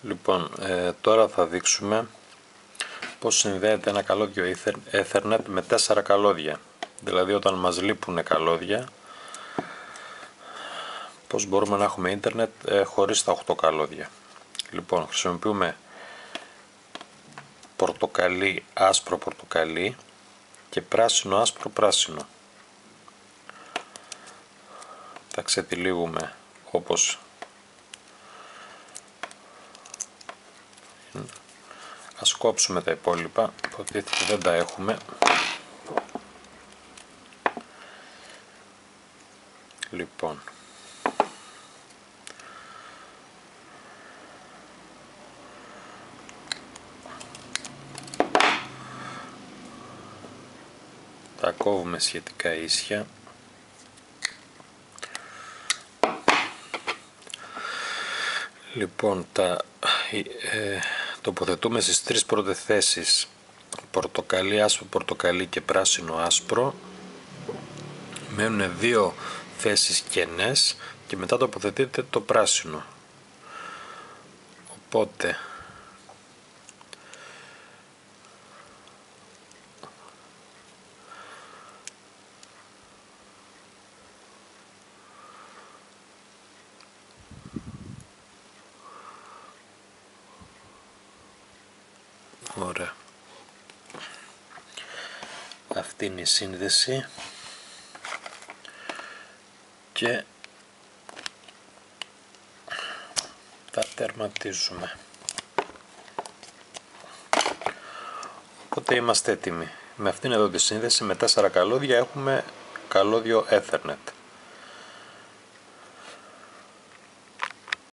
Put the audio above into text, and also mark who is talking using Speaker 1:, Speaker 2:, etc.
Speaker 1: Λοιπόν, τώρα θα δείξουμε πώς συνδέεται ένα καλώδιο Ethernet με 4 καλώδια. Δηλαδή όταν μας λείπουν καλώδια, πώς μπορούμε να έχουμε ίντερνετ χωρίς τα 8 καλώδια. Λοιπόν, χρησιμοποιούμε πορτοκαλί, άσπρο πορτοκαλί και πράσινο, άσπρο, πράσινο. Θα ξετυλίγουμε όπως ας κόψουμε τα υπόλοιπα, υποτίθεται δεν τα έχουμε. Λοιπόν, τα κόβουμε σχετικά ίσια. Λοιπόν, τα τοποθετούμε στις τρεις πρώτες θέσεις, πορτοκαλί, άσπρο, πορτοκαλί και πράσινο, άσπρο. Μένουν δύο θέσεις κενές και μετά τοποθετείται το πράσινο. Οπότε ωραία, αυτή είναι η σύνδεση και τα τερματίζουμε. Οπότε είμαστε έτοιμοι. Με αυτήν εδώ τη σύνδεση με 4 καλώδια έχουμε καλώδιο Ethernet.